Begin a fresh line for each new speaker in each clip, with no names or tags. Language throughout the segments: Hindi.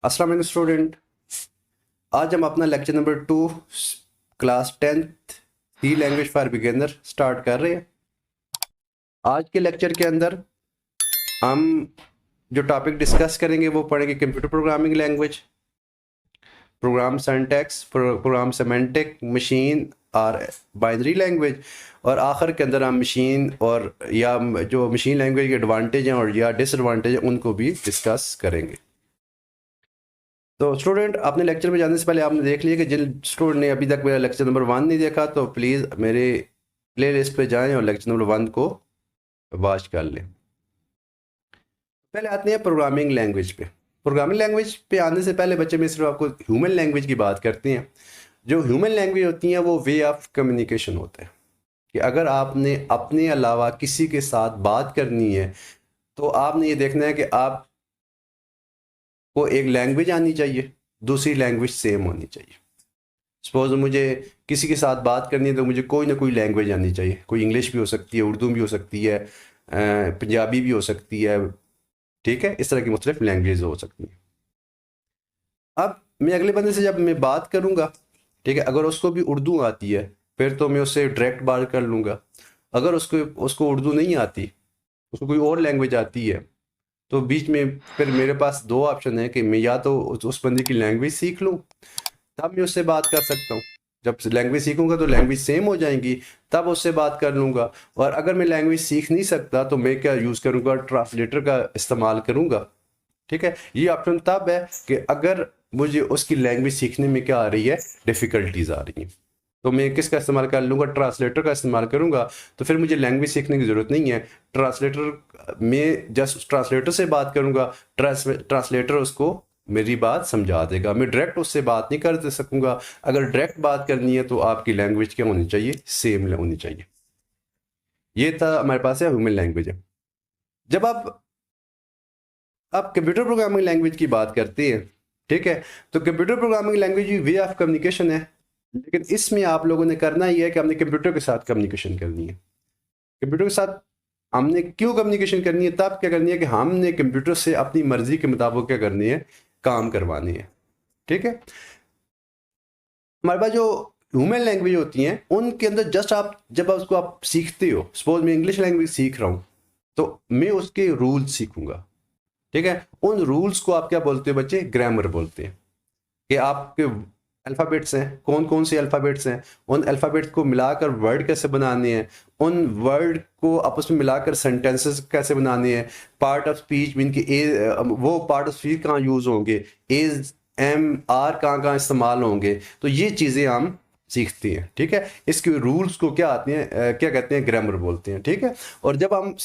अस्सलाम वालेकुम स्टूडेंट। आज हम अपना lecture number 2 class 10th C language for beginner start कर रहे हैं। आज के लेक्चर के अंदर हम जो टॉपिक डिस्कस करेंगे वो पढ़ेंगे computer programming language, program syntax, program semantic, machine और बाइनरी लैंग्वेज, और आखिर के अंदर हम मशीन और या जो मशीन लैंग्वेज के एडवांटेज हैं और या डिसएडवांटेज हैं उनको भी डिस्कस करेंगे। तो स्टूडेंट, अपने लेक्चर में जाने से पहले आपने देख लिया कि जिन स्टूडेंट ने अभी तक मेरा लेक्चर नंबर 1 नहीं देखा तो प्लीज़ मेरे प्ले लिस्ट पर जाएँ और लेक्चर नंबर 1 को वॉच कर लें। पहले आते हैं प्रोग्रामिंग लैंग्वेज पे। प्रोग्रामिंग लैंग्वेज पे आने से पहले बच्चे में सिर्फ आपको ह्यूमन लैंग्वेज की बात करते हैं। जो ह्यूमन लैंग्वेज होती हैं वो वे ऑफ कम्युनिकेशन होता है कि अगर आपने अपने अलावा किसी के साथ बात करनी है तो आपने ये देखना है कि आप को एक लैंग्वेज आनी चाहिए, दूसरी लैंग्वेज सेम होनी चाहिए। सपोज मुझे किसी के साथ बात करनी है तो मुझे कोई ना कोई लैंग्वेज आनी चाहिए। कोई इंग्लिश भी हो सकती है, उर्दू भी हो सकती है, पंजाबी भी हो सकती है, ठीक है। इस तरह की मुख्तलिफ लैंग्वेज हो सकती हैं। अब मैं अगले बंदे से जब मैं बात करूँगा, ठीक है, अगर उसको भी उर्दू आती है फिर तो मैं उससे डायरेक्ट बात कर लूँगा। अगर उसको उर्दू नहीं आती, उसको कोई और लैंग्वेज आती है, तो बीच में फिर मेरे पास दो ऑप्शन है कि मैं या तो उस बंदे की लैंग्वेज सीख लूँ, तब मैं उससे बात कर सकता हूँ। जब लैंग्वेज सीखूंगा तो लैंग्वेज सेम हो जाएंगी, तब उससे बात कर लूँगा। और अगर मैं लैंग्वेज सीख नहीं सकता तो मैं क्या यूज़ करूँगा, ट्रांसलेटर का इस्तेमाल करूँगा, ठीक है। ये ऑप्शन तब है कि अगर मुझे उसकी लैंग्वेज सीखने में क्या आ रही है, डिफ़िकल्टीज आ रही हैं, तो मैं किसका इस्तेमाल कर लूँगा, ट्रांसलेटर का इस्तेमाल करूँगा। तो फिर मुझे लैंग्वेज सीखने की ज़रूरत नहीं है। ट्रांसलेटर में जस्ट ट्रांसलेटर से बात करूँगा, ट्रांसलेटर उसको मेरी बात समझा देगा। मैं डायरेक्ट उससे बात नहीं कर सकूँगा। अगर डायरेक्ट बात करनी है तो आपकी लैंग्वेज क्या होनी चाहिए, सेम होनी चाहिए। ये था हमारे पास है ह्यूमन लैंग्वेज है। जब आप कंप्यूटर प्रोग्रामिंग लैंग्वेज की बात करते हैं, ठीक है, तो computer programming language way of communication है। लेकिन इसमें आप लोगों ने करना ही है कि हमने कंप्यूटर के साथ कम्युनिकेशन करनी है। कंप्यूटर के साथ हमने क्यों कम्युनिकेशन करनी है, तब क्या करनी है कि हमने कंप्यूटर से अपनी मर्जी के मुताबिक क्या करनी है, काम करवानी है, ठीक है। हमारे पास जो ह्यूमन लैंग्वेज होती हैं उनके अंदर जस्ट आप जब उसको आप सीखते हो, सपोज मैं इंग्लिश लैंग्वेज सीख रहा हूँ तो मैं उसके रूल्स सीखूंगा, ठीक है। उन रूल्स को आप क्या बोलते हो बच्चे, ग्रामर बोलते हैं। कि आपके अल्फ़ाबेट्स हैं, कौन कौन से अल्फ़ाबेट्स हैं, उन अल्फ़ाबेट्स को मिलाकर वर्ड कैसे बनाने हैं, उन वर्ड को आपस में मिलाकर सेंटेंसेस कैसे बनाने हैं, पार्ट ऑफ स्पीच मीन कि वो पार्ट ऑफ स्पीच कहाँ यूज़ होंगे, एज एम आर कहाँ कहाँ इस्तेमाल होंगे, तो ये चीज़ें हम सीखते हैं, ठीक है। इसके रूल्स को क्या आते हैं, क्या कहते हैं, ग्रामर बोलते हैं, ठीक है। और जब हम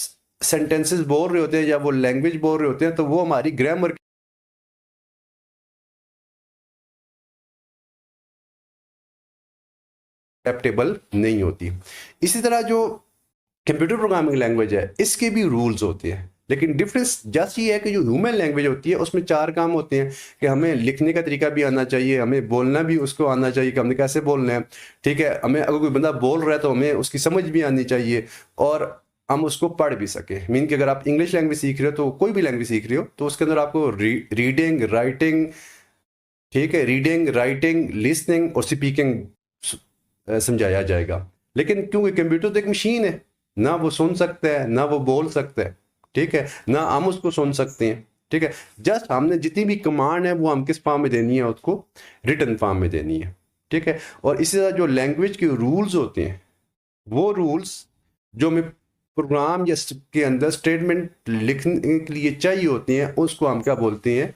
सेंटेंसेस बोल रहे होते हैं या वो लैंग्वेज बोल रहे होते हैं तो वो हमारी ग्रामर एडेप्टेबल नहीं होती। इसी तरह जो कंप्यूटर प्रोग्रामिंग लैंग्वेज है इसके भी रूल्स होते हैं, लेकिन डिफरेंस जस्ट ये है कि जो ह्यूमन लैंग्वेज होती है उसमें 4 काम होते हैं कि हमें लिखने का तरीका भी आना चाहिए, हमें बोलना भी उसको आना चाहिए कि हमने कैसे बोलना है, ठीक है। हमें अगर कोई बंदा बोल रहा है तो हमें उसकी समझ भी आनी चाहिए और हम उसको पढ़ भी सकें। मीन कि अगर आप इंग्लिश लैंग्वेज सीख रहे हो तो कोई भी लैंग्वेज सीख रहे हो तो उसके अंदर आपको रीडिंग राइटिंग, ठीक है, रीडिंग राइटिंग लिसनिंग और स्पीकिंग समझाया जाएगा। लेकिन क्योंकि कंप्यूटर तो एक मशीन है, ना वो सुन सकता है ना वो बोल सकता है, ठीक है, ना हम उसको सुन सकते हैं, ठीक है। जस्ट हमने जितनी भी कमांड है वो हम किस फॉर्म में देनी है, उसको रिटन फॉर्म में देनी है, ठीक है। और इसी तरह जो लैंग्वेज के रूल्स होते हैं वो रूल्स जो हमें प्रोग्राम या के अंदर स्टेटमेंट लिखने के लिए चाहिए होते हैं उसको हम क्या बोलते हैं,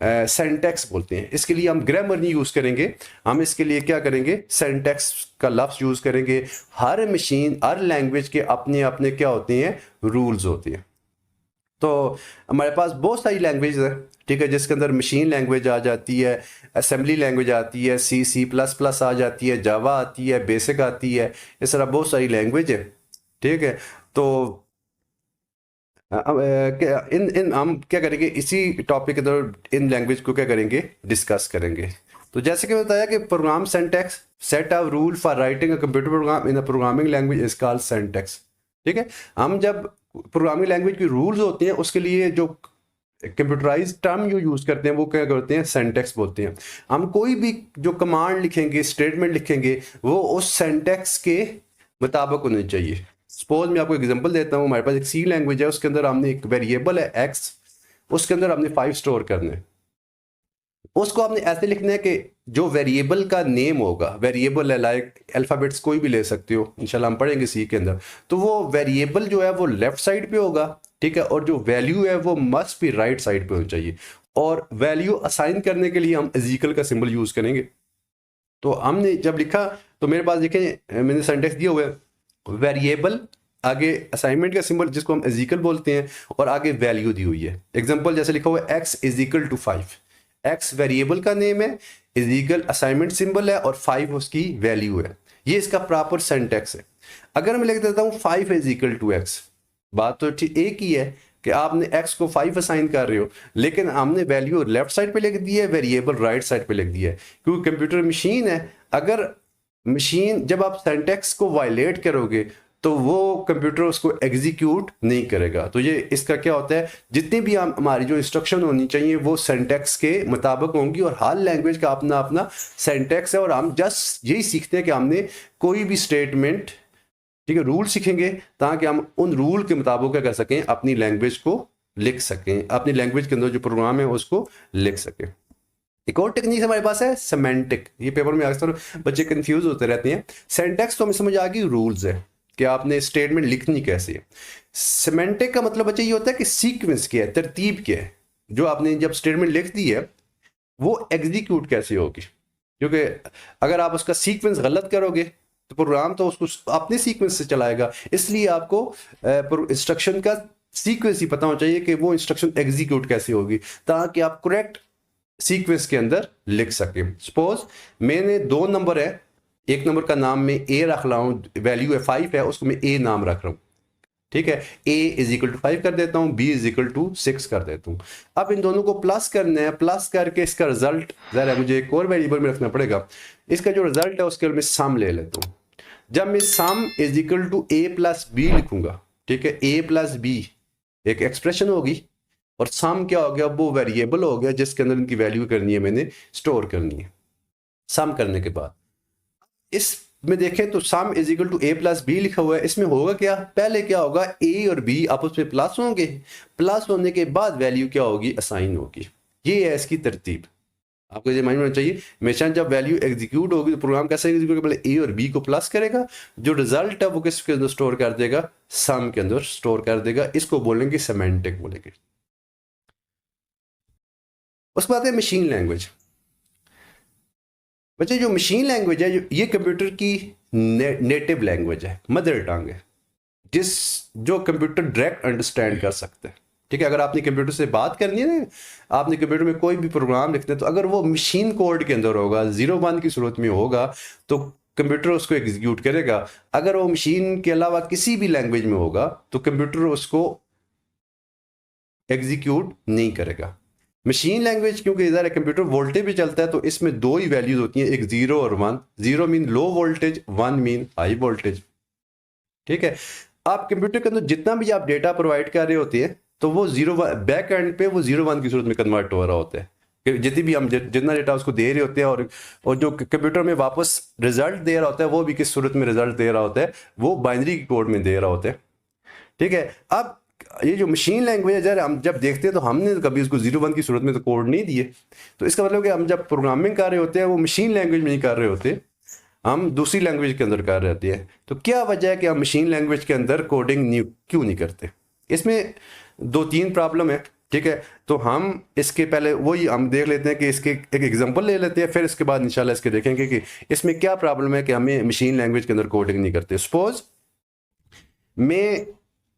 सेंटेक्स बोलते हैं। इसके लिए हम ग्रामर नहीं यूज़ करेंगे, हम इसके लिए क्या करेंगे, सेंटेक्स का लफ्ज़ यूज़ करेंगे। हर मशीन हर लैंग्वेज के अपने अपने क्या होते हैं, रूल्स होते हैं। तो हमारे पास बहुत सारी लैंग्वेज है, ठीक है, जिसके अंदर मशीन लैंग्वेज आ जाती है, असेंबली लैंग्वेज आती है, सी प्लस प्लस आ जाती है, जावा आती है, बेसिक आती है, इस तरह बहुत सारी लैंग्वेज है, ठीक है। तो इन इन हम क्या करेंगे, इसी टॉपिक के अंदर इन लैंग्वेज को क्या करेंगे, डिस्कस करेंगे। तो जैसे कि बताया कि program syntax set of rule for writing a computer program in a programming language is called syntax, ठीक है। हम जब प्रोग्रामिंग लैंग्वेज के रूल्स होते हैं उसके लिए जो कंप्यूटराइज टर्म जो यूज करते हैं वो क्या करते हैं, सिंटैक्स बोलते हैं। हम कोई भी जो कमांड लिखेंगे, स्टेटमेंट लिखेंगे, वो उस सिंटैक्स के मुताबिक होनी चाहिए। सपोज मैं आपको एग्जांपल देता हूँ, हमारे पास एक सी लैंग्वेज है, उसके अंदर हमने एक वेरिएबल है एक्स, उसके अंदर हमने 5 स्टोर करने हैं। उसको आपने ऐसे लिखना है कि जो वेरिएबल का नेम होगा, वेरिएबल है लाइक अल्फाबेट्स कोई भी ले सकते हो, इंशाल्लाह हम पढ़ेंगे सी के अंदर, तो वो वेरिएबल जो है वो लेफ्ट साइड पे होगा, ठीक है, और जो वैल्यू है वो मस्ट भी राइट साइड पे होनी चाहिए। और वैल्यू असाइन करने के लिए हम इक्वल का सिंबल यूज करेंगे। तो हमने जब लिखा तो मेरे पास देखें मैंने सिंटैक्स दिया हुआ है, वेरिएबल, आगे असाइनमेंट का सिंबल जिसको हम इक्वल बोलते हैं, और आगे वैल्यू दी हुई है। एग्जांपल जैसे लिखा हुआ है X is equal to 5, X variable का नेम है, इक्वल असाइनमेंट सिंबल है, और 5 उसकी वैल्यू है। ये इसका प्रॉपर सिंटैक्स है। अगर मैं लिख देता हूँ 5 इज इक्वल टू एक्स, बात तो ठीक एक ही है कि आपने x को 5 असाइन कर रहे हो, लेकिन हमने वैल्यू लेफ्ट साइड पे लिख दी है, वेरिएबल राइट साइड पे लिख दिया है, क्योंकि कंप्यूटर मशीन है। अगर मशीन जब आप सिंटैक्स को वायलेट करोगे तो वो कंप्यूटर उसको एग्जीक्यूट नहीं करेगा। तो ये इसका क्या होता है, जितनी भी हम हमारी जो इंस्ट्रक्शन होनी चाहिए वो सिंटैक्स के मुताबिक होंगी, और हर लैंग्वेज का अपना अपना सिंटैक्स है। और हम जस्ट यही सीखते हैं कि हमने कोई भी स्टेटमेंट, ठीक है, रूल सीखेंगे ताकि हम उन रूल के मुताबिक क्या कर सकें, अपनी लैंग्वेज को लिख सकें, अपनी लैंग्वेज के अंदर जो प्रोग्राम है उसको लिख सकें। एक और टेक्निक हमारे पास है सिमेंटिक। ये पेपर में अक्सर बच्चे कंफ्यूज होते रहते हैं। सिंटैक्स तो हमें समझ आ गई, रूल्स है कि आपने स्टेटमेंट लिखनी कैसे है। सिमेंटिक का मतलब बच्चे ये होता है कि सीक्वेंस क्या है, तरतीब क्या है, जो आपने जब स्टेटमेंट लिख दी है वो एग्जीक्यूट कैसे होगी। क्योंकि अगर आप उसका सीक्वेंस गलत करोगे तो प्रोग्राम तो उसको अपने सीक्वेंस से चलाएगा, इसलिए आपको इंस्ट्रक्शन का सीक्वेंस ही पता होना चाहिए कि वो इंस्ट्रक्शन एग्जीक्यूट कैसे होगी, ताकि आप करेक्ट सीक्वेंस के अंदर लिख सके। सपोज मैंने 2 नंबर है, एक नंबर का नाम मैं ए रख रहा हूँ, वैल्यू है 5 है, उसको मैं ए नाम रख रहा हूँ, ठीक है। a इज इक्वल टू 5 कर देता हूँ, b इज इक्वल टू 6 कर देता हूँ। अब इन दोनों को प्लस करना है, प्लस करके इसका रिजल्ट जरा मुझे एक और वेरिएबल में रखना पड़ेगा। इसका जो रिजल्ट है उसके मैं सम ले लेता हूँ। जब मैं sum is equal to a plus B लिखूंगा, ठीक है, a प्लस बी एक एक्सप्रेशन होगी, और सम क्या हो गया, वो वेरिएबल हो गया जिसके अंदर इनकी वैल्यू करनी है, मैंने स्टोर करनी है। सम करने के बाद इस में देखें तो sum is equal to A plus B लिखा हुआ है। इसमें होगा क्या, पहले क्या होगा, ए और बी आपस में प्लस होंगे, प्लस होने के बाद वैल्यू क्या होगी, असाइन होगी। ये है इसकी तरतीब, आपको ये माइंड होना चाहिए। हमेशा जब वैल्यू एग्जीक्यूट होगी तो प्रोग्राम कैसे एग्जीक्यूट, पहले ए और बी को प्लस करेगा, जो रिजल्ट है वो किसके अंदर स्टोर कर देगा, सम के अंदर स्टोर कर देगा। इसको बोलेंगे सिमेंटिक बोलेंगे। उसके बाद है मशीन लैंग्वेज। बच्चे जो मशीन लैंग्वेज है, ये कंप्यूटर की नेटिव लैंग्वेज है, मदर टंग है, जो कंप्यूटर डायरेक्ट अंडरस्टैंड कर सकते हैं, ठीक है। अगर आपने कंप्यूटर से बात करनी है ना, आपने कंप्यूटर में कोई भी प्रोग्राम लिखना है, तो अगर वो मशीन कोड के अंदर होगा, 0-1 की सूरत में होगा, तो कंप्यूटर उसको एग्जीक्यूट करेगा। अगर वो मशीन के अलावा किसी भी लैंग्वेज में होगा तो कंप्यूटर उसको एग्जीक्यूट नहीं करेगा। मशीन लैंग्वेज क्योंकि इधर है कंप्यूटर वोल्टेज भी चलता है, तो इसमें 2 ही वैल्यूज होती हैं, एक 0 और 1। 0 mean low voltage, 1 mean high voltage, ठीक है। आप कंप्यूटर के अंदर जितना भी आप डेटा प्रोवाइड कर रहे होते हैं तो वो 0-1 बैक एंड पे वो 0-1 की सूरत में कन्वर्ट हो रहा होता है। जितनी भी हम जितना डेटा उसको दे रहे होते हैं, और जो कंप्यूटर में वापस रिजल्ट दे रहा होता है वो भी किस सूरत में रिजल्ट दे रहा होता है, वो बाइनरी कोड में दे रहा होता है, ठीक है। अब ये जो मशीन लैंग्वेज है, हम जब देखते हैं तो हमने कभी उसको 0-1 की सूरत में तो कोड नहीं दिए, तो इसका मतलब कि हम जब प्रोग्रामिंग कर रहे होते हैं वो मशीन लैंग्वेज में नहीं कर रहे होते, हम दूसरी लैंग्वेज के अंदर कर रहे हैं। तो क्या वजह है कि हम मशीन लैंग्वेज के अंदर कोडिंग क्यों नहीं करते? इसमें 2-3 प्रॉब्लम है, ठीक है। तो हम इसके पहले वही हम देख लेते हैं कि इसके एक एग्जांपल ले लेते हैं, फिर इसके बाद इंशाल्लाह इसके देखेंगे कि इसमें क्या प्रॉब्लम है कि हमें मशीन लैंग्वेज के अंदर कोडिंग नहीं करते। सपोज मैं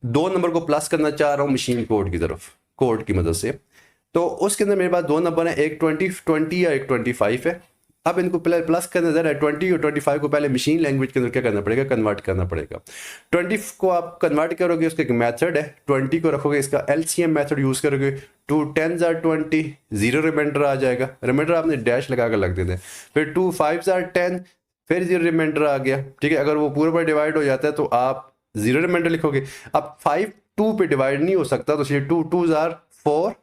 2 नंबर को प्लस करना चाह रहा हूँ मशीन कोड की तरफ, कोड की मदद से, तो उसके अंदर मेरे पास 2 नंबर है, एक 20 या एक 25 है। अब इनको पहले प्लस का नजर है, 20 और 25 को पहले मशीन लैंग्वेज के अंदर क्या करना पड़ेगा, कन्वर्ट करना पड़ेगा। 20 को आप कन्वर्ट करोगे, उसका एक मेथड है, 20 को रखोगे, इसका LCM मेथड यूज करोगे, 2 10s are 20, 0 रिमाइंडर आ जाएगा, रिमाइंडर आपने डैश लगा कर लग देते हैं, फिर 2 5s are 10, फिर 0 रिमाइंडर आ गया, ठीक है। अगर वो पूरे पर डिवाइड हो जाता है तो आप 0 रिमाइंडर लिखोगे। अब 5 2 पे डिवाइड नहीं हो सकता, तो 2 2s are 4,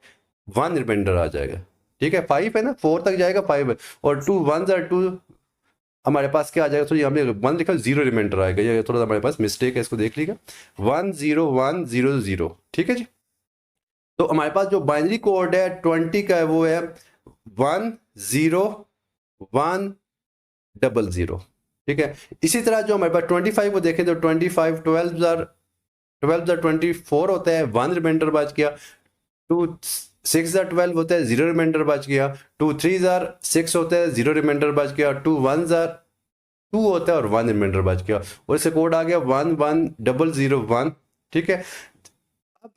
1 रिमाइंडर आ जाएगा। ठीक है, 5 है ना, 4 तक जाएगा 5 है, और 2 1 2 हमारे पास क्या आ जाएगा, तो ये हमने 1 लिखा 0 रिमाइंडर आएगा, ये थोड़ा सा हमारे पास मिस्टेक है, इसको देख लीजिएगा। 1 0 1 0 0। ठीक है जी। तो हमारे पास जो बाइनरी कोड है 20 का है वो है 1 0 1 0 0। ठीक है, इसी तरह जो हमारे पास 25 को देखें तो 25 12 24 होता है, 1 रिमाइंडर बच गया। 2 6 12 होता है, 0 रिमाइंडर बच गया। 2 3 6 होता है, 0 रिमाइंडर बच गया। 2 1 2 होता है और 1 रिमाइंडर बच गया, और इससे कोड आ गया 1 1 0 0 1। ठीक है, अब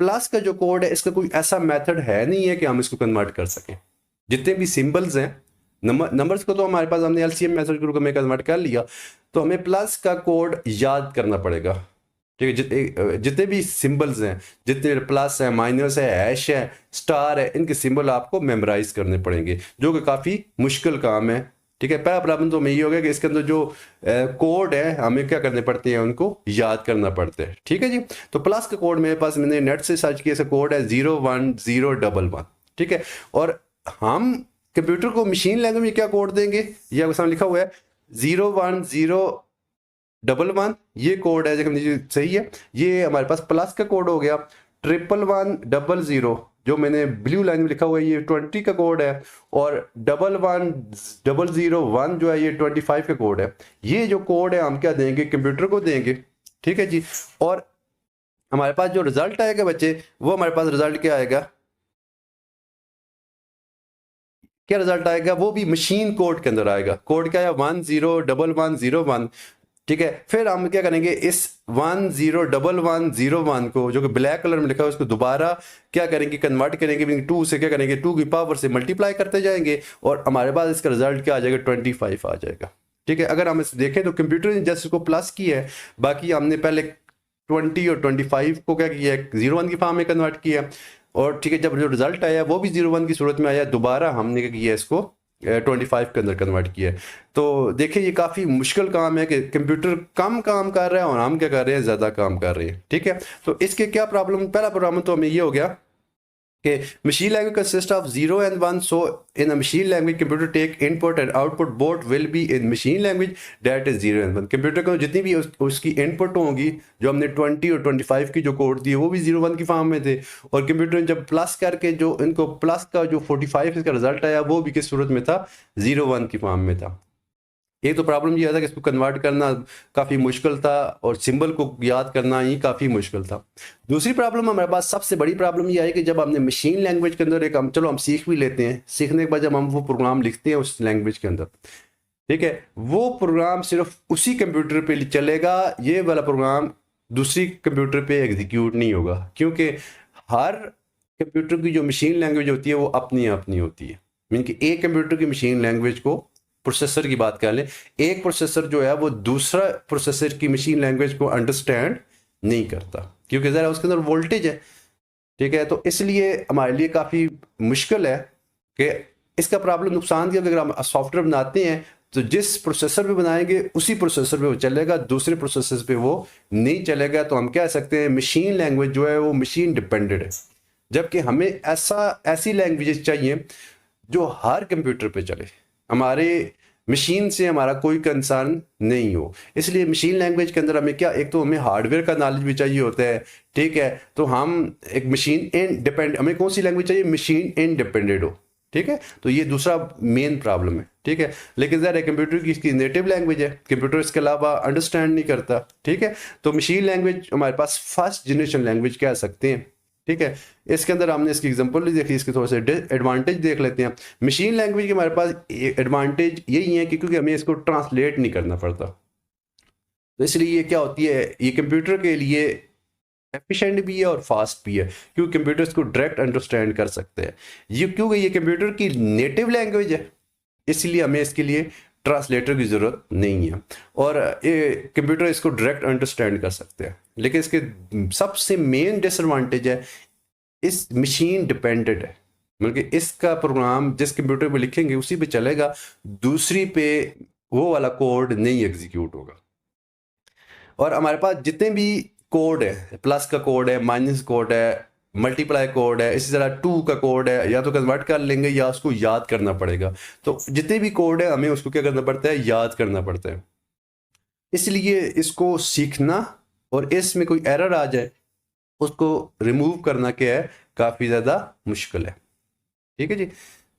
प्लस का जो कोड है इसका कोई ऐसा मेथड है नहीं है कि हम इसको कन्वर्ट कर सकें। जितने भी सिंबल्स हैं, नंबर्स को तो हमारे पास हमने एलसीएम मेथड के रूप में कन्वर्ट कर लिया, तो हमें प्लस का कोड याद करना पड़ेगा। ठीक है, जितने भी सिंबल्स हैं, जितने प्लस है, माइनस है, हैश है, स्टार है, इनके सिंबल आपको मेमोराइज करने पड़ेंगे, जो कि काफ़ी मुश्किल काम है। ठीक है, पहला प्रॉब्लम तो हमें ये हो गया कि इसके अंदर जो कोड है हमें क्या करने पड़ते हैं, उनको याद करना पड़ता है। ठीक है जी। तो प्लस का कोड मेरे पास, मैंने नेट से सर्च किया, कोड है 0 1 0 1 1। ठीक है, और हम कंप्यूटर को मशीन लैंग्वेज में क्या कोड देंगे, ये सामने लिखा हुआ है 0 1 0 1 1। ये कोड है जो सही है, ये हमारे पास प्लस का कोड हो गया। 1 1 1 0 जो मैंने ब्लू लाइन में लिखा हुआ है ये 20 का कोड है, और 1 1 0 0 1 जो है ये 25 का कोड है। ये जो कोड है हम क्या देंगे, कंप्यूटर को देंगे। ठीक है जी। और हमारे पास जो रिजल्ट आएगा बच्चे, वो हमारे पास रिजल्ट क्या आएगा, क्या रिजल्ट आएगा, वो भी मशीन कोड के अंदर आएगा। कोड क्या है, 1 0 1 1 0 1। ठीक है, फिर हम क्या करेंगे, इस 1 0 1 1 0 1 को जो कि ब्लैक कलर में लिखा है उसको दोबारा क्या करेंगे, कन्वर्ट करेंगे 2 से, क्या करेंगे 2 की पावर से मल्टीप्लाई करते जाएंगे, और हमारे पास इसका रिजल्ट क्या आ जाएगा, 25 आ जाएगा। ठीक है, अगर हम इसे देखें तो कंप्यूटर ने जस्ट इसको प्लस किया है, बाकी हमने पहले 20 और 25 को क्या किया है, 0 1 की फॉर्म में कन्वर्ट किया। और ठीक है, जब जो रिजल्ट आया वो भी 0 1 की सूरत में आया, दोबारा हमने क्या किया, इसको 25 के अंदर कन्वर्ट किया है। तो देखिए ये काफ़ी मुश्किल काम है कि कंप्यूटर कम काम कर रहा है और हम क्या कर रहे हैं, ज़्यादा काम कर रहे हैं। ठीक है, तो इसके क्या प्रॉब्लम, पहला प्रॉब्लम तो हमें ये हो गया कि machine language consists of 0 and 1, so in a machine language computer take input and output both will be in machine language that is 0 and 1। Computer को जितनी भी उसकी इनपुट होंगी, जो हमने 20 और 25 की जो कोड दी वो भी 0 1 की फॉर्म में थे, और कंप्यूटर ने जब प्लस करके जो इनको प्लस का जो 45 इसका रिजल्ट आया वो भी किस सूरत में था, 0 1 की फॉर्म में था। एक तो प्रॉब्लम ये था कि इसको कन्वर्ट करना काफ़ी मुश्किल था, और सिंबल को याद करना ही काफ़ी मुश्किल था। दूसरी प्रॉब्लम हमारे पास, सबसे बड़ी प्रॉब्लम ये आई कि जब हमने मशीन लैंग्वेज के अंदर एक चलो हम सीख भी लेते हैं, सीखने के बाद जब हम वो प्रोग्राम लिखते हैं उस लैंग्वेज के अंदर, ठीक है, वो प्रोग्राम सिर्फ उसी कंप्यूटर पे चलेगा, ये वाला प्रोग्राम दूसरी कंप्यूटर पे एग्जीक्यूट नहीं होगा, क्योंकि हर कंप्यूटर की जो मशीन लैंग्वेज होती है वो अपनी अपनी होती है। मीन कि एक कंप्यूटर की मशीन लैंग्वेज को, प्रोसेसर की बात कर लें, एक प्रोसेसर जो है वो दूसरा प्रोसेसर की मशीन लैंग्वेज को अंडरस्टैंड नहीं करता, क्योंकि ज़रा उसके अंदर वोल्टेज है। ठीक है, तो इसलिए हमारे लिए काफ़ी मुश्किल है कि इसका प्रॉब्लम नुकसान दिया, अगर हम सॉफ्टवेयर बनाते हैं तो जिस प्रोसेसर पे बनाएंगे उसी प्रोसेसर पे वो चलेगा, दूसरे प्रोसेसर पे वो नहीं चलेगा। तो हम कह सकते हैं मशीन लैंग्वेज जो है वो मशीन डिपेंडेंट है, जबकि हमें ऐसी लैंग्वेजेस चाहिए जो हर कंप्यूटर पे चले, हमारे मशीन से हमारा कोई कंसर्न नहीं हो। इसलिए मशीन लैंग्वेज के अंदर हमें क्या, एक तो हमें हार्डवेयर का नॉलेज भी चाहिए होता है। ठीक है, तो हम एक मशीन इंडिपेंडेंट, हमें कौन सी लैंग्वेज चाहिए, मशीन इंडिपेंडेंट हो। ठीक है, तो ये दूसरा मेन प्रॉब्लम है। ठीक है, लेकिन ज़रा कंप्यूटर की इसकी नेटिव लैंग्वेज है, कंप्यूटर इसके अलावा अंडरस्टैंड नहीं करता। ठीक है, तो मशीन लैंग्वेज हमारे पास फर्स्ट जनरेशन लैंग्वेज कह सकते हैं। ठीक है, इसके अंदर हमने इसकी एग्जांपल भी देखी, इसके थोड़े से एडवांटेज देख लेते हैं। मशीन लैंग्वेज के हमारे पास एडवांटेज यही है कि क्योंकि हमें इसको ट्रांसलेट नहीं करना पड़ता, तो इसलिए ये क्या होती है, ये कंप्यूटर के लिए एफिशिएंट भी है और फास्ट भी है, क्योंकि कंप्यूटर इसको डायरेक्ट अंडरस्टैंड कर सकते हैं। ये क्योंकि ये कंप्यूटर की नेटिव लैंग्वेज है, इसलिए हमें इसके लिए ट्रांसलेटर की ज़रूरत नहीं है, और ये कंप्यूटर इसको डायरेक्ट अंडरस्टैंड कर सकते हैं। लेकिन इसके सबसे मेन डिसएडवांटेज है, इस मशीन डिपेंडेंट है, मतलब कि इसका प्रोग्राम जिस कंप्यूटर पे लिखेंगे उसी पे चलेगा, दूसरी पे वो वाला कोड नहीं एग्जीक्यूट होगा। और हमारे पास जितने भी कोड है, प्लस का कोड है, माइनस कोड है, मल्टीप्लाई कोड है, इसी तरह टू का कोड है, या तो कन्वर्ट कर लेंगे या उसको याद करना पड़ेगा। तो जितने भी कोड है हमें उसको क्या करना पड़ता है, याद करना पड़ता है। इसलिए इसको सीखना और इसमें कोई एरर आ जाए उसको रिमूव करना क्या है, काफ़ी ज़्यादा मुश्किल है। ठीक है जी।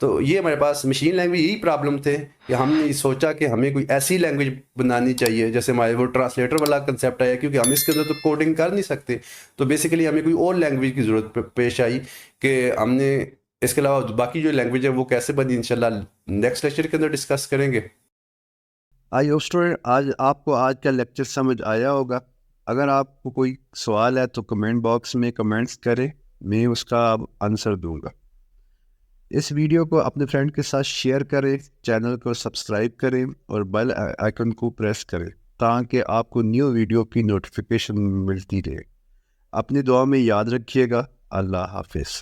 तो ये हमारे पास मशीन लैंग्वेज यही प्रॉब्लम थे कि हमने सोचा कि हमें कोई ऐसी लैंग्वेज बनानी चाहिए, जैसे हमारे वो ट्रांसलेटर वाला कंसेप्ट आया, क्योंकि हम इसके अंदर तो कोडिंग कर नहीं सकते। तो बेसिकली हमें कोई और लैंग्वेज की ज़रूरत पेश आई कि हमने इसके अलावा बाकी जो लैंग्वेज है वो कैसे बनी, इंशाल्लाह नेक्स्ट लेक्चर के अंदर डिस्कस करेंगे।
आई होप स्टूडेंट आपको आज का लेक्चर समझ आया होगा। अगर आपको कोई सवाल है तो कमेंट बॉक्स में कमेंट्स करें, मैं उसका आंसर दूंगा। इस वीडियो को अपने फ्रेंड के साथ शेयर करें, चैनल को सब्सक्राइब करें और बेल आइकन को प्रेस करें ताकि आपको न्यू वीडियो की नोटिफिकेशन मिलती रहे। अपनी दुआ में याद रखिएगा। अल्लाह हाफिज़।